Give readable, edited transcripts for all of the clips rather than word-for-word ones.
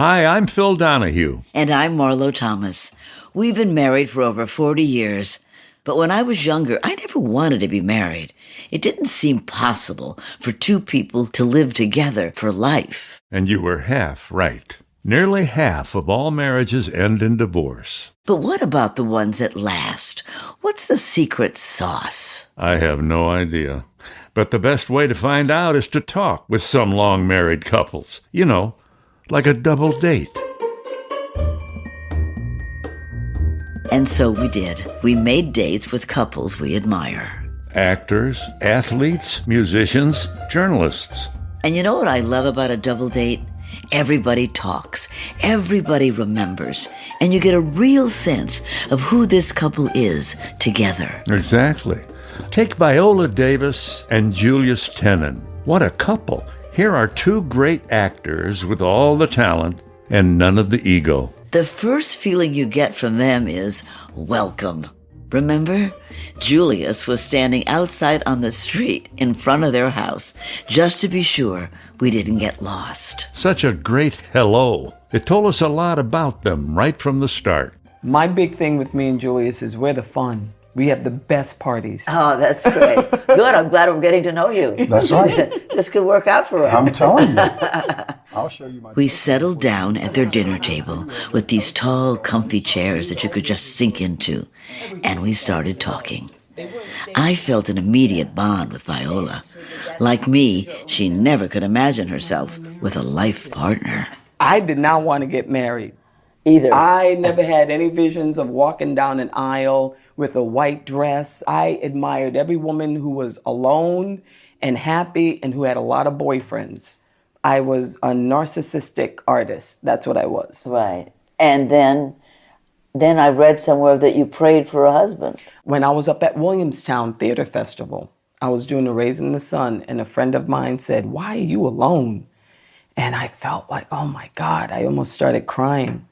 Hi, I'm Phil Donahue. And I'm Marlo Thomas. We've been married for over 40 years. But when I was younger, I never wanted to be married. It didn't seem possible for two people to live together for life. And you were half right. Nearly half of all marriages end in divorce. But what about the ones that last? What's the secret sauce? I have no idea. But the best way to find out is to talk with some long-married couples. You know, like a double date. And so we did. We made dates with couples we admire. Actors, athletes, musicians, journalists. And you know what I love about a double date? Everybody talks, everybody remembers, and you get a real sense of who this couple is together. Exactly. Take Viola Davis and Julius Tennon. What a couple. Here are two great actors with all the talent and none of the ego. The first feeling you get from them is welcome. Remember? Julius was standing outside on the street in front of their house just to be sure we didn't get lost. Such a great hello. It told us a lot about them right from the start. My big thing with me and Julius is we're the fun. We have the best parties. Oh, that's great. Good. I'm glad I'm getting to know you. That's right. This could work out for us. I'm telling you. I'll show you my... We settled down at their dinner table with these tall, comfy chairs that you could just sink into, and we started talking. I felt an immediate bond with Viola. Like me, she never could imagine herself with a life partner. I did not want to get married. Either. I never had any visions of walking down an aisle with a white dress. I admired every woman who was alone and happy and who had a lot of boyfriends. I was a narcissistic artist. That's what I was. Right. And then I read somewhere that you prayed for a husband. When I was up at Williamstown Theater Festival, I was doing a Raising the Sun, and a friend of mine said, "Why are you alone?" And I felt like, oh my God, I almost started crying.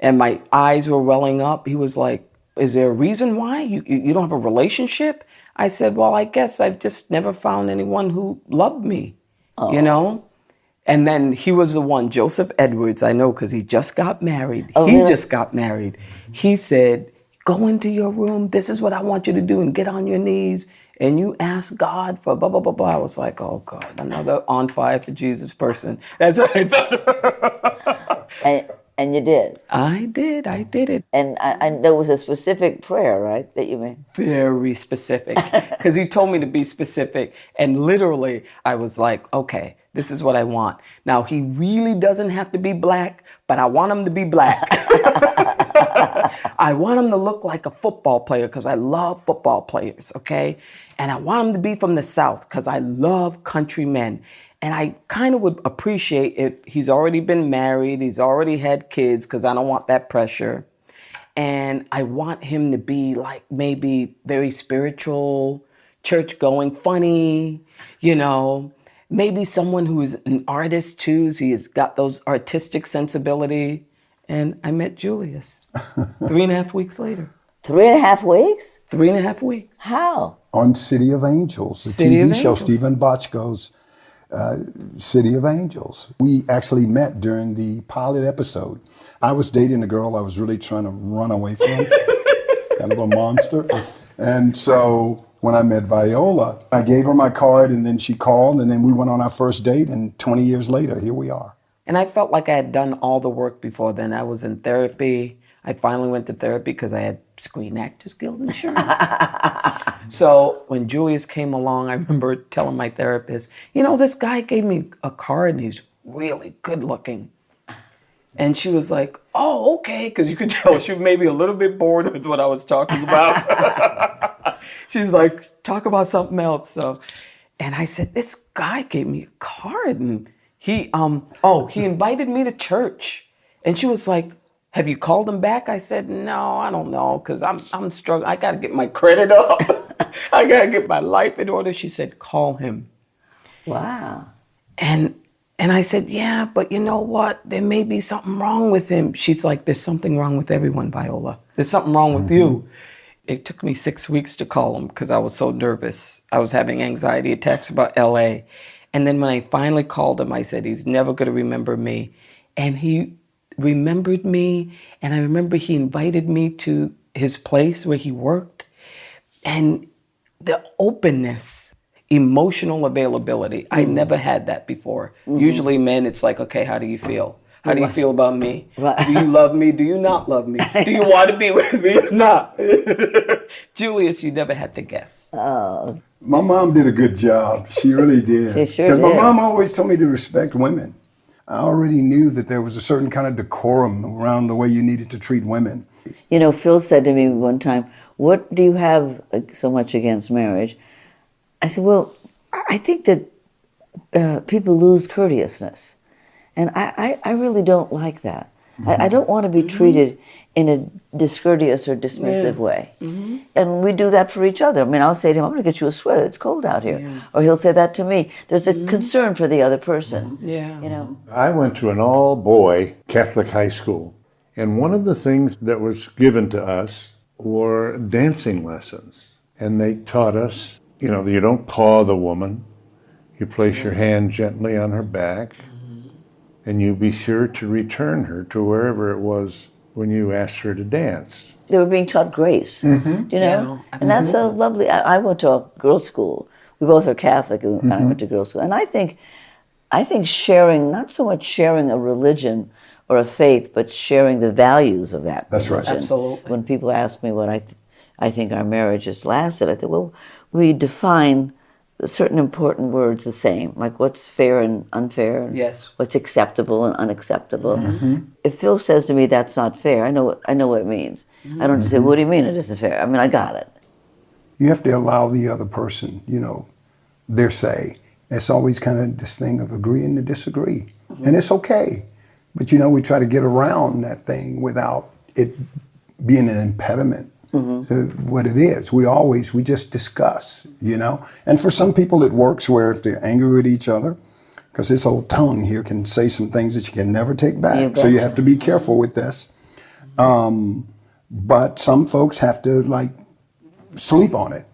And my eyes were welling up. He was like, "Is there a reason why? You don't have a relationship?" I said, "Well, I guess I've just never found anyone who loved me, you know?" And then he was the one, Joseph Edwards, I know because he just got married. Just got married. He said, "Go into your room. This is what I want you to do, and get on your knees. And you ask God for blah, blah, blah, blah." I was like, oh God, another on fire for Jesus person. That's what I thought. And you did? I did it. And there was a specific prayer, right, that you made? Very specific. Because he told me to be specific. And literally, I was like, okay, this is what I want. Now, he really doesn't have to be black, but I want him to be black. I want him to look like a football player because I love football players, okay? And I want him to be from the South because I love country men. And I kind of would appreciate if he's already been married, he's already had kids, because I don't want that pressure. And I want him to be like maybe very spiritual, church-going, funny, you know. Maybe someone who is an artist too, so he's got those artistic sensibility. And I met Julius 3.5 weeks later. 3.5 weeks? 3.5 weeks. How? On City of Angels, the TV show, Stephen Bochco's City of Angels. We actually met during the pilot episode. I was dating a girl I was really trying to run away from, kind of a monster. And so when I met Viola, I gave her my card, and then she called, and then we went on our first date, and 20 years later, here we are. And I felt like I had done all the work before then. I was in therapy. I finally went to therapy because I had Screen Actors Guild insurance. So when Julius came along, I remember telling my therapist, you know, this guy gave me a card and he's really good looking. And she was like, oh, okay, because you could tell she was maybe a little bit bored with what I was talking about. She's like, talk about something else. So, and I said, this guy gave me a card and he invited me to church. And she was like, have you called him back? I said, no, I don't know, because I'm struggling. I got to get my credit up. I got to get my life in order. She said, call him. Wow. And I said, yeah, but you know what? There may be something wrong with him. She's like, there's something wrong with everyone, Viola. There's something wrong with you. It took me 6 weeks to call him because I was so nervous. I was having anxiety attacks about LA. And then when I finally called him, I said, he's never going to remember me. and he remembered me, and I remember he invited me to his place where he worked, and the openness, emotional availability. I never had that before. Usually men, it's like, okay, how do you feel? How do you feel about me? Right. Do you love me? Do you not love me? Do you want to be with me or not? Julius, you never had to guess. Oh, My mom did a good job. She really did. She sure Because my did. mom always told me to respect women. I already knew that there was a certain kind of decorum around the way you needed to treat women. you know, Phil said to me one time, "What do you have so much against marriage?" I said, "Well, I think that people lose courteousness. And I really don't like that. I don't want to be treated in a discourteous or dismissive way. And we do that for each other. I mean, I'll say to him, I'm going to get you a sweater. It's cold out here. Or he'll say that to me. There's a concern for the other person. You know. I went to an all-boy Catholic high school, and one of the things that was given to us were dancing lessons. And they taught us, you know, you don't paw the woman. You place your hand gently on her back. And you be sure to return her to wherever it was when you asked her to dance. They were being taught grace, you know? Yeah, and that's so lovely. I went to a girls' school. We both are Catholic, and I went to girls' school. And I think sharing, not so much sharing a religion or a faith, but sharing the values of that That's right. religion. Absolutely. When people ask me what I think our marriage has lasted, I think, well, we define certain important words the same, like what's fair and unfair, and what's acceptable and unacceptable. If Phil says to me that's not fair, I know what it means. I don't just say, what do you mean it isn't fair? I mean, I got it. You have to allow the other person, you know, their say. It's always kind of this thing of agreeing to disagree. And it's okay. But, you know, we try to get around that thing without it being an impediment to what it is. We just discuss, you know. And for some people it works where if they're angry with each other, because this old tongue here can say some things that you can never take back. So you have to be careful with this. But some folks have to, like, sleep on it.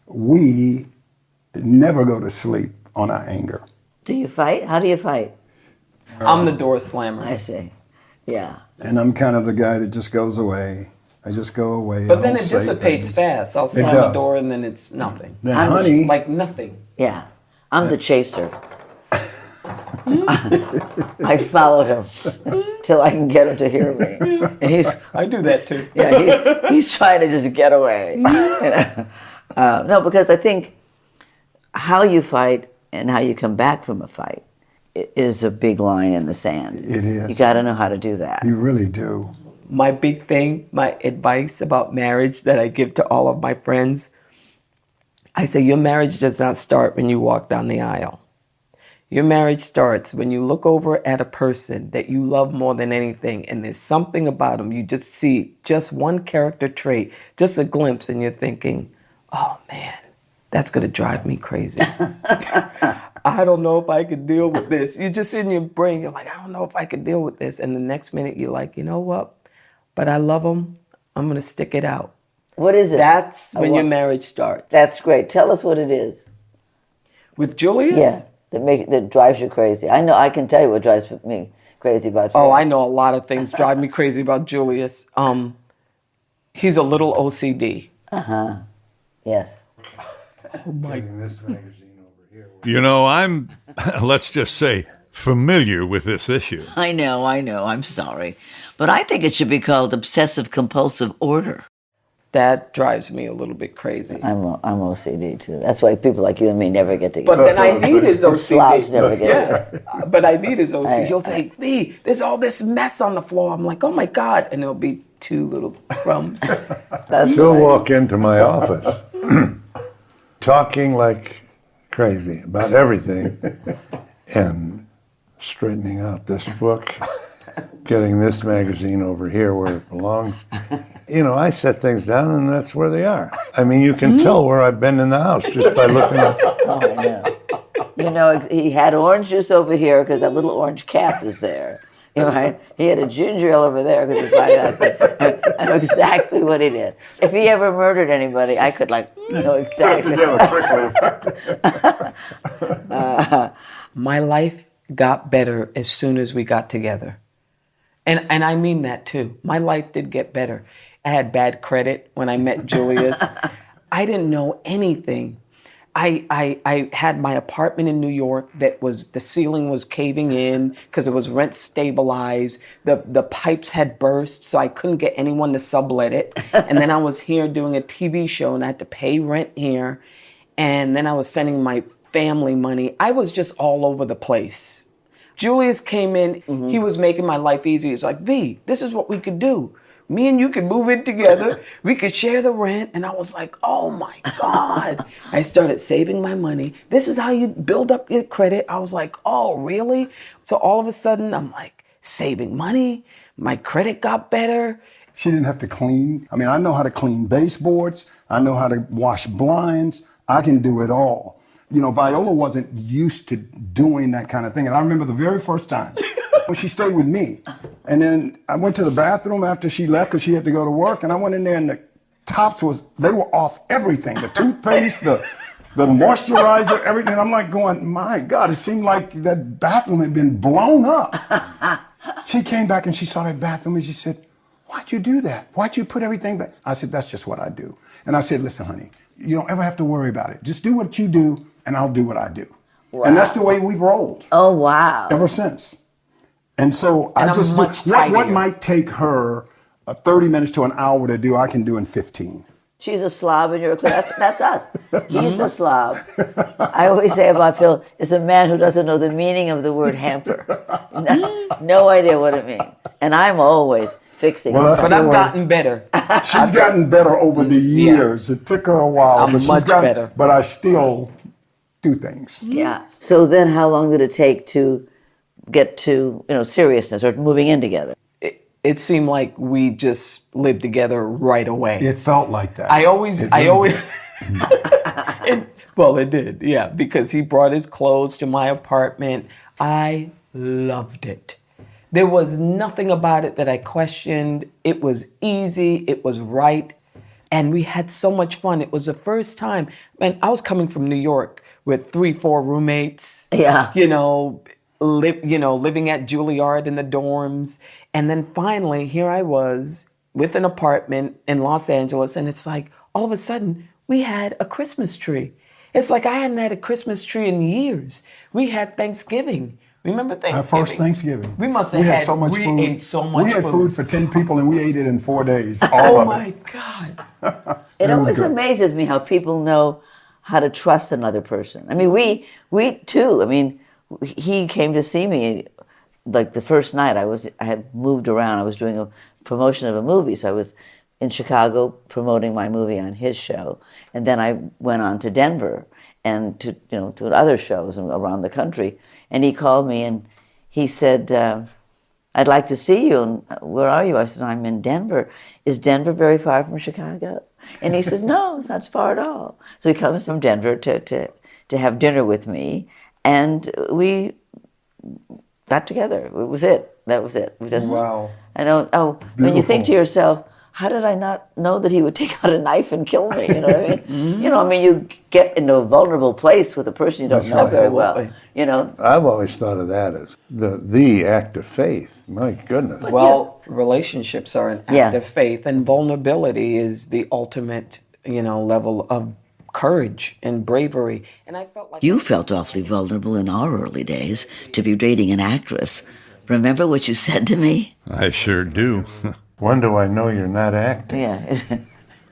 We never go to sleep on our anger. Do you fight? How do you fight? I'm the door slammer. I see. Yeah. And I'm kind of the guy that just goes away. I just go away. But then it dissipates fast. I'll slam the door and then it's nothing. Now, honey, Like nothing. Yeah. I'm the chaser. I follow him till I can get him to hear me. And I do that too. he's trying to just get away. You know? No, because I think how you fight and how you come back from a fight is a big line in the sand. It is. You got to know how to do that. You really do. My big thing, my advice about marriage that I give to all of my friends, I say your marriage does not start when you walk down the aisle. Your marriage starts when you look over at a person that you love more than anything, and there's something about them. You just see just one character trait, just a glimpse, and you're thinking, oh man, that's going to drive me crazy. I don't know if I could deal with this. You're just in your brain, you're like, I don't know if I could deal with this. And the next minute you're like, you know what? But I love him. I'm going to stick it out. What is it? That's when your marriage starts. That's great. Tell us what it is. With Julius? Yeah, that drives you crazy. I know. I can tell you what drives me crazy about Phil. Oh, I know a lot of things drive me crazy about Julius. He's a little OCD. Yes. Oh my. You know, I'm, let's just say, familiar with this issue. I know. I'm sorry. But I think it should be called obsessive-compulsive order. That drives me a little bit crazy. I'm OCD, too. That's why people like you and me never get together. But then I need his OCD. Slobs never get together. But I need his OCD. He'll say, V, there's all this mess on the floor. I'm like, oh my God. And there'll be 2 little crumbs. She'll walk into my office talking like crazy about everything and straightening out this book, getting this magazine over here where it belongs. You know, I set things down and that's where they are. I mean, you can tell where I've been in the house just by looking up. Oh, yeah. You know, he had orange juice over here because that little orange cap is there. You know, he had a ginger ale over there because he tried that. I know exactly what he did. If he ever murdered anybody, I could know exactly. My life got better as soon as we got together. And I mean that too. My life did get better. I had bad credit when I met Julius. I didn't know anything. I had my apartment in New York that the ceiling was caving in because it was rent stabilized. The pipes had burst, so I couldn't get anyone to sublet it. And then I was here doing a TV show and I had to pay rent here. And then I was sending my family money. I was just all over the place. Julius came in, he was making my life easy. He was like, V, this is what we could do. Me and you could move in together. We could share the rent. And I was like, oh my God. I started saving my money. This is how you build up your credit. I was like, oh, really? So all of a sudden, I'm like saving money. My credit got better. She didn't have to clean. I mean, I know how to clean baseboards. I know how to wash blinds. I can do it all. You know, Viola wasn't used to doing that kind of thing. And I remember the very first time when she stayed with me. And then I went to the bathroom after she left because she had to go to work. And I went in there and the tops they were off everything. The toothpaste, the moisturizer, everything. And I'm like going, my God, it seemed like that bathroom had been blown up. She came back and she saw that bathroom and she said, why'd you do that? Why'd you put everything back? I said, that's just what I do. And I said, listen, honey, you don't ever have to worry about it. Just do what you do and I'll do what I do. Wow. And that's the way we've rolled. Oh, wow. Ever since. And so I just do what might take her 30 minutes to an hour to do, I can do in 15. She's a slob and you're a clean. That's us. He's the slob. I always say about Phil, is a man who doesn't know the meaning of the word hamper. No idea what it means. And I'm always fixing it. But I've gotten better. She's gotten better over the years. Yeah. It took her a while, but she's gotten better. But I still do things. Yeah. So then how long did it take to get to, seriousness or moving in together? It seemed like we just lived together right away. It felt like that. Well, it did, yeah, because he brought his clothes to my apartment. I loved it. There was nothing about it that I questioned. It was easy, it was right, and we had so much fun. It was the first time, and I was coming from New York with 3-4 roommates. Yeah. Living at Juilliard in the dorms. And then finally, here I was with an apartment in Los Angeles, and it's like, all of a sudden, we had a Christmas tree. It's like I hadn't had a Christmas tree in years. We had Thanksgiving. Remember Thanksgiving? Our first Thanksgiving. We must have had so much food. We ate so much food. We had food for 10 people, and we ate it in 4 days. Oh, my God. It always amazes me how people know how to trust another person. I mean, we too. I mean, he came to see me like the first night. I had moved around. I was doing a promotion of a movie, so I was in Chicago promoting my movie on his show, and then I went on to Denver and to other shows around the country. And he called me and he said, "I'd like to see you." And where are you? I said, "I'm in Denver." "Is Denver very far from Chicago?" And he said, "No, it's not far at all." So he comes from Denver to have dinner with me. And we got together. It was it. That was it. We just, wow. I know. Oh, when you think to yourself, how did I not know that he would take out a knife and kill me? You know what I mean? Mm-hmm. You get into a vulnerable place with a person you don't know very well. I've always thought of that as the act of faith. My goodness. Well, relationships are an act of faith, and vulnerability is the ultimate, level of courage and bravery. And I felt like you felt awfully vulnerable in our early days to be dating an actress. Remember what you said to me? I sure do. When do I know you're not acting? Yeah.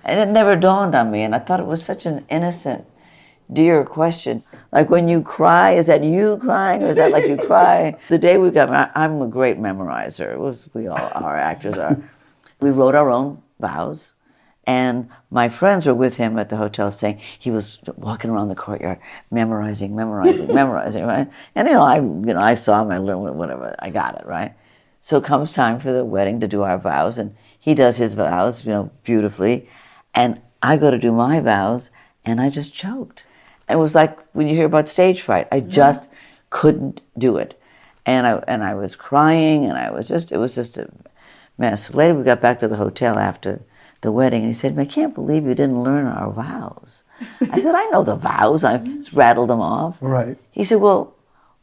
And it never dawned on me, and I thought it was such an innocent, dear question. Like when you cry, is that you crying, or is that like you cry? The day we got, I'm a great memorizer. We all, our actors are. We wrote our own vows. And my friends were with him at the hotel saying he was walking around the courtyard, memorizing, right? And I saw him, I learned whatever, I got it, right? So it comes time for the wedding to do our vows, and he does his vows, beautifully. And I go to do my vows, and I just choked. It was like when you hear about stage fright, I just couldn't do it. And I was crying, and it was just a mess. So later we got back to the hotel after the wedding, and he said, "I can't believe you didn't learn our vows." I said, "I know the vows." I just rattled them off. Right. He said, "Well,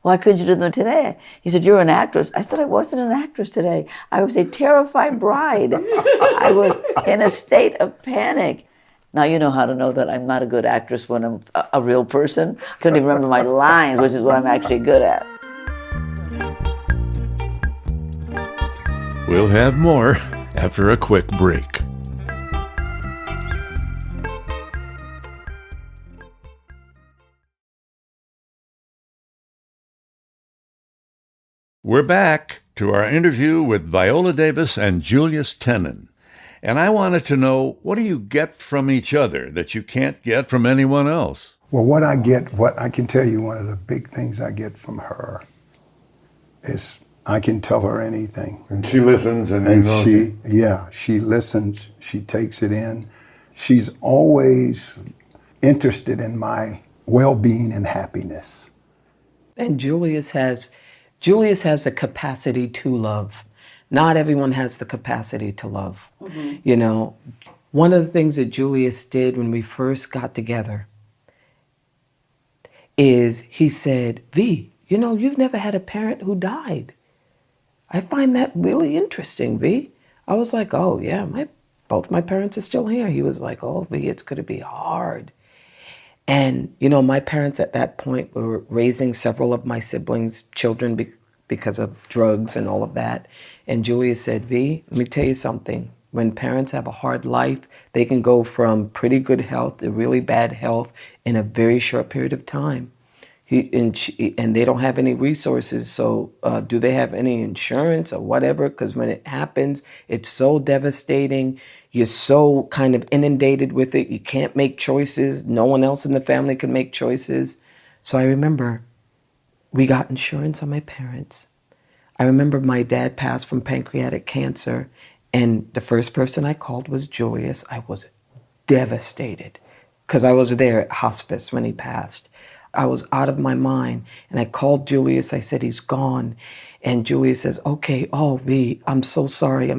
Why couldn't you do them today? He said, you're an actress. I said, I wasn't an actress today. I was a terrified bride. I was in a state of panic. Now you know how to know that I'm not a good actress when I'm a real person. Couldn't even remember my lines, which is what I'm actually good at. We'll have more after a quick break. We're back to our interview with Viola Davis and Julius Tennon. And I wanted to know, what do you get from each other that you can't get from anyone else? Well, what I can tell you, one of the big things I get from her is I can tell her anything. And she listens and she listens, she takes it in. She's always interested in my well-being and happiness. And Julius has the capacity to love. Not everyone has the capacity to love. Mm-hmm. You know, one of the things that Julius did when we first got together is he said, V, you know, you've never had a parent who died. I find that really interesting, V. I was like, oh yeah, both my parents are still here. He was like, oh V, it's going to be hard. And, you know, my parents at that point were raising several of my siblings' children because of drugs and all of that. And Julius said, V, let me tell you something. When parents have a hard life, they can go from pretty good health to really bad health in a very short period of time. And they don't have any resources, so do they have any insurance or whatever? Because when it happens, it's so devastating. You're so kind of inundated with it. You can't make choices. No one else in the family can make choices. So I remember we got insurance on my parents. I remember my dad passed from pancreatic cancer, and the first person I called was Julius. I was devastated because I was there at hospice when he passed. I was out of my mind, and I called Julius. I said, he's gone. And Julius says, okay, oh, V, I'm so sorry.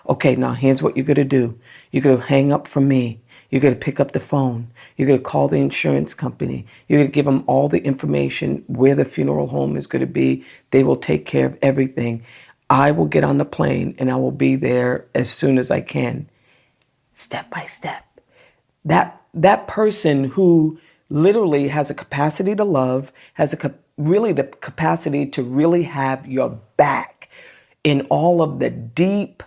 Okay, now here's what you're going to do. You're going to hang up from me. You're going to pick up the phone. You're going to call the insurance company. You're going to give them all the information where the funeral home is going to be. They will take care of everything. I will get on the plane, and I will be there as soon as I can. Step by step. That person who literally has a capacity to love, has really the capacity to really have your back in all of the deep,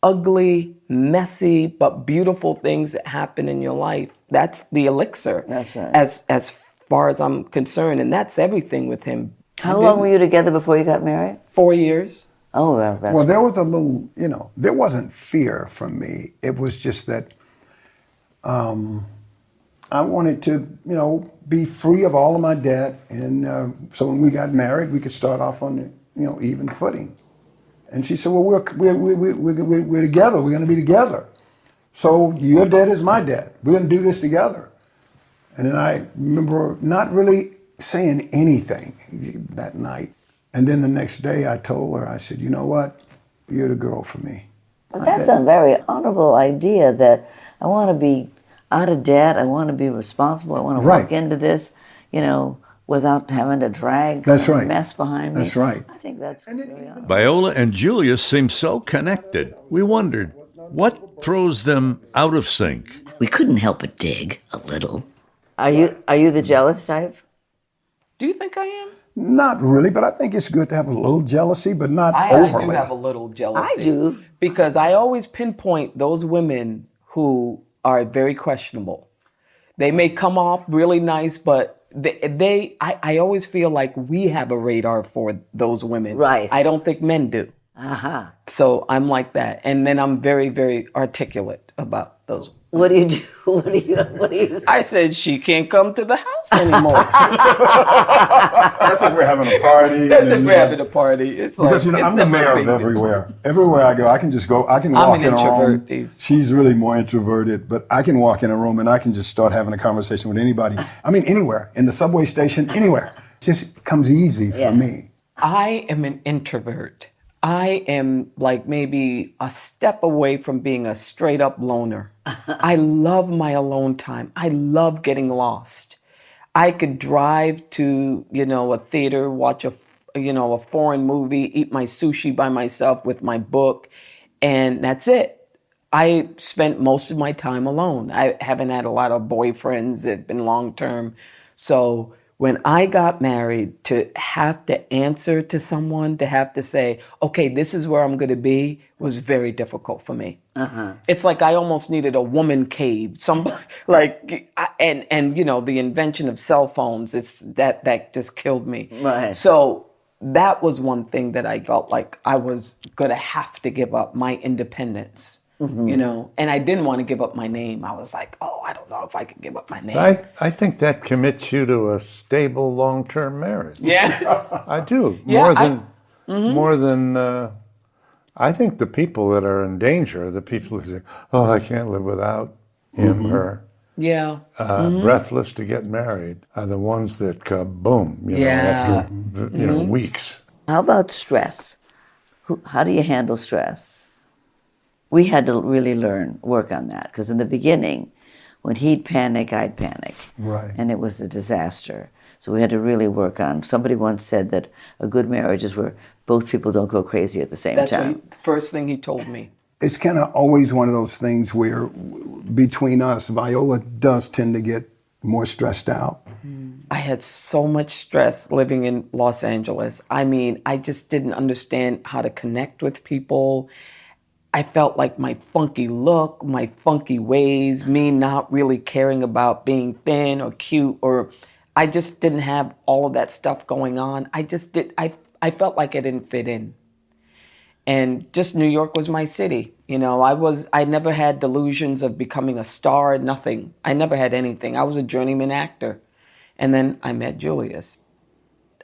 ugly, messy, but beautiful things that happen in your life. That's the elixir. That's right. As far as I'm concerned, and that's everything with him. How long were you together before you got married? 4 years. Oh, well, well, there was a little, you know, there wasn't fear from me. It was just that I wanted to, you know, be free of all of my debt. And so when we got married, we could start off on, you know, even footing. And she said, well, we're together. We're going to be together. So your debt is my debt. We're going to do this together. And then I remember not really saying anything that night. And then the next day I told her, I said, you know what? You're the girl for me. But that's a very honorable idea that I want to be out of debt. I want to be responsible. I want to walk into this, you know, without having to drag a mess behind me. That's right. I think that's very honorable. Viola and Julius seem so connected. We wondered, what throws them out of sync? We couldn't help but dig a little. Are you the jealous type? Do you think I am? Not really, but I think it's good to have a little jealousy, but not overly. I do have a little jealousy. I do. Because I always pinpoint those women who are very questionable. They may come off really nice, but I always feel like we have a radar for those women. Right. I don't think men do. Uh-huh. So I'm like that. And then I'm very, very articulate about those. What do you do? What do you say? I said, she can't come to the house anymore. That's like we're having a party. That's like we're having a party. It's because, like, you know, I'm the mayor of everywhere. Everywhere I go, I can just go, I can I'm walk an in a room. introvert. She's really more introverted, but I can walk in a room and I can just start having a conversation with anybody. I mean, anywhere, in the subway station, anywhere. It just comes easy for me. I am an introvert. I am like maybe a step away from being a straight up loner. I love my alone time. I love getting lost. I could drive to, a theater, watch a foreign movie, eat my sushi by myself with my book, and that's it. I spent most of my time alone. I haven't had a lot of boyfriends that have been long-term. So when I got married, to have to answer to someone, to have to say, okay, this is where I'm going to be, was very difficult for me. It's like I almost needed a woman cave. Somebody and the invention of cell phones. It's that just killed me. Right. So that was one thing that I felt like I was going to have to give up, my independence. And I didn't want to give up my name. I was like, oh, I don't know if I can give up my name. I think that commits you to a stable long-term marriage. Yeah. I do. Yeah, More than I think the people that are in danger are the people who say, oh, I can't live without him, her. Yeah. Breathless to get married are the ones that boom, after weeks. How about stress? How do you handle stress? We had to really work on that, because in the beginning, when he'd panic, I'd panic. Right. And it was a disaster. So we had to really work on. Somebody once said that a good marriage is where both people don't go crazy at the same That's time. the first thing he told me. It's kind of always one of those things where between us, Viola does tend to get more stressed out. I had so much stress living in Los Angeles. I mean, I just didn't understand how to connect with people. I felt like my funky look, my funky ways, me not really caring about being thin or cute, or I just didn't have all of that stuff going on. I felt like I didn't fit in. And just New York was my city. I never had delusions of becoming a star, nothing. I never had anything. I was a journeyman actor. And then I met Julius.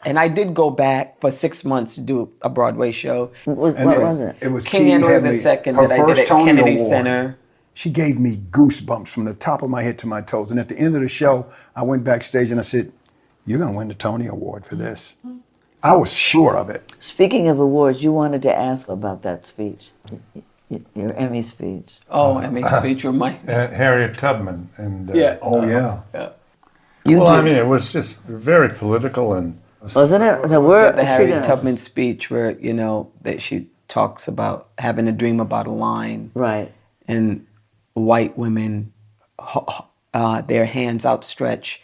And I did go back for 6 months to do a Broadway show. What was it? It was King Henry II that I did at Kennedy Center. She gave me goosebumps from the top of my head to my toes. And at the end of the show, I went backstage and I said, you're going to win the Tony Award for this. I was sure of it. Speaking of awards, you wanted to ask about that speech, your Emmy speech. Oh, Emmy speech reminded me. Harriet Tubman. And, Oh, yeah. I mean, it was just very political and... Wasn't it? The Harriet Tubman speech where, that she talks about having a dream about a line. Right. And white women, their hands outstretched,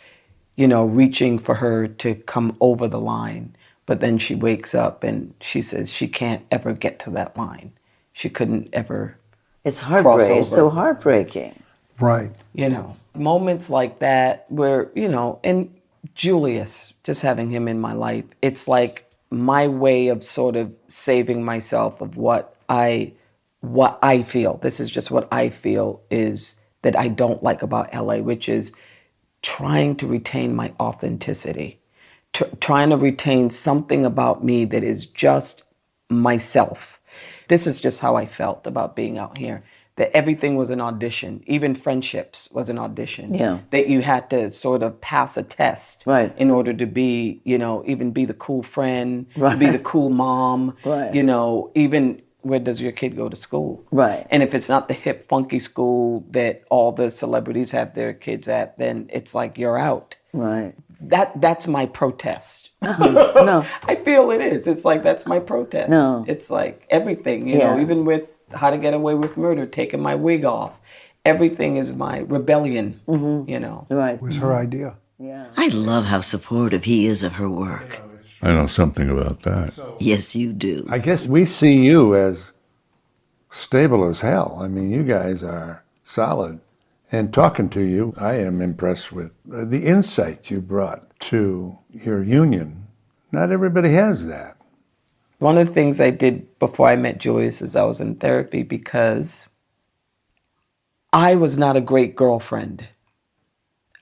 reaching for her to come over the line. But then she wakes up and she says she can't ever get to that line. She couldn't ever It's heartbreaking. It's so heartbreaking. Right. Moments like that where, and Julius, just having him in my life, it's like my way of sort of saving myself of what I feel. This is just what I feel is that I don't like about LA, which is trying to retain my authenticity, trying to retain something about me that is just myself. This is just how I felt about being out here. That everything was an audition. Even friendships was an audition. Yeah. That you had to sort of pass a test in order to be, even be the cool friend, to be the cool mom, even where does your kid go to school? Right. And if it's not the hip, funky school that all the celebrities have their kids at, then it's like you're out. Right. That's my protest. No. I feel it is. It's like that's my protest. No. It's like everything, you know, even with How to Get Away with Murder, taking my wig off. Everything is my rebellion, Right. It was her idea. Yeah. I love how supportive he is of her work. I know something about that. Yes, you do. I guess we see you as stable as hell. I mean, you guys are solid. And talking to you, I am impressed with the insight you brought to your union. Not everybody has that. One of the things I did before I met Julius is I was in therapy because I was not a great girlfriend.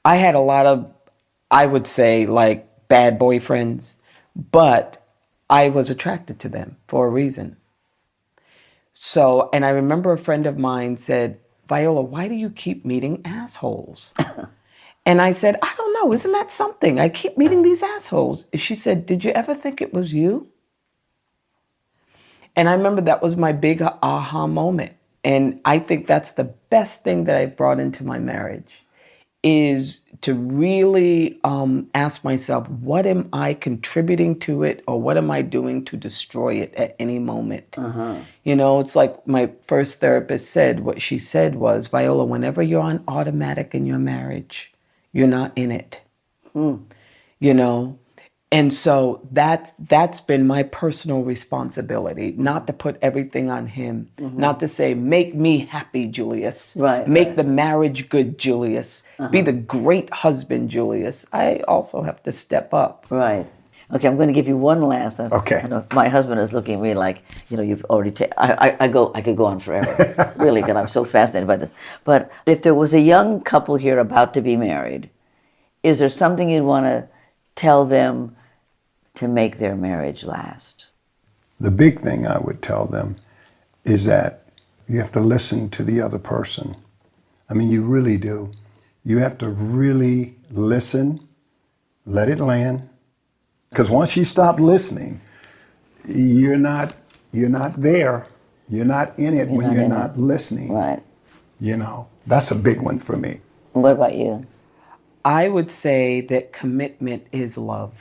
I had a lot of, I would say, like bad boyfriends, but I was attracted to them for a reason. So, and I remember a friend of mine said, Viola, why do you keep meeting assholes? And I said, I don't know, isn't that something? I keep meeting these assholes. She said, did you ever think it was you? And I remember that was my big aha moment. And I think that's the best thing that I've brought into my marriage is to really ask myself, what am I contributing to it, or what am I doing to destroy it at any moment? You know, it's like my first therapist said, what she said was, Viola, whenever you're on automatic in your marriage, you're not in it. You know? And so that's been my personal responsibility, not to put everything on him, not to say, make me happy, Julius. Make the marriage good, Julius. Be the great husband, Julius. I also have to step up. Right. Okay, I'm going to give you one last. Okay. I know my husband is looking at me like, you know, you've already taken. I could go on forever, really, because I'm so fascinated by this. But if there was a young couple here about to be married, is there something you'd want to tell them to make their marriage last? The big thing I would tell them is that you have to listen to the other person. I mean, you really do. You have to really listen, let it land. Because once you stop listening, you're not there. You're not in it when you're not listening. Right. You know, that's a big one for me. What about you? I would say that commitment is love.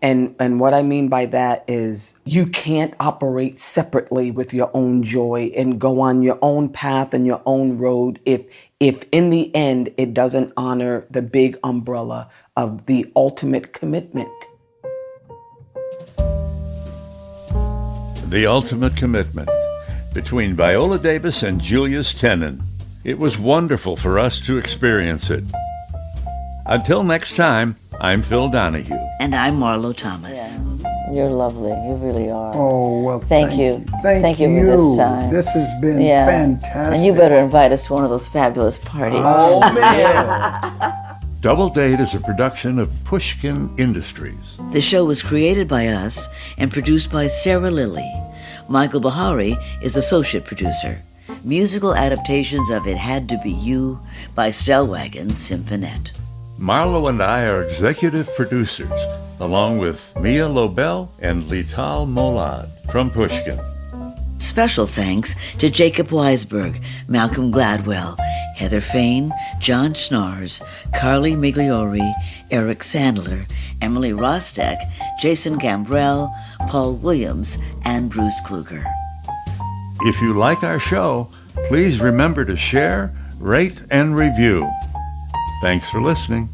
And what I mean by that is you can't operate separately with your own joy and go on your own path and your own road if in the end it doesn't honor the big umbrella of the ultimate commitment. The Ultimate Commitment between Viola Davis and Julius Tennon. It was wonderful for us to experience it. Until next time, I'm Phil Donahue. And I'm Marlo Thomas. Yeah. You're lovely. You really are. Oh, well, Thank you. Thank you for this time. This has been Yeah. fantastic. And you better invite us to one of those fabulous parties. Oh, man. Double Date is a production of Pushkin Industries. The show was created by us and produced by Sarah Lilly. Michael Bahari is associate producer. Musical adaptations of It Had to Be You by Stellwagen Symphonette. Marlo and I are executive producers, along with Mia Lobel and Lital Molad from Pushkin. Special thanks to Jacob Weisberg, Malcolm Gladwell, Heather Fain, John Schnars, Carly Migliori, Eric Sandler, Emily Rostek, Jason Gambrell, Paul Williams, and Bruce Kluger. If you like our show, please remember to share, rate, and review. Thanks for listening.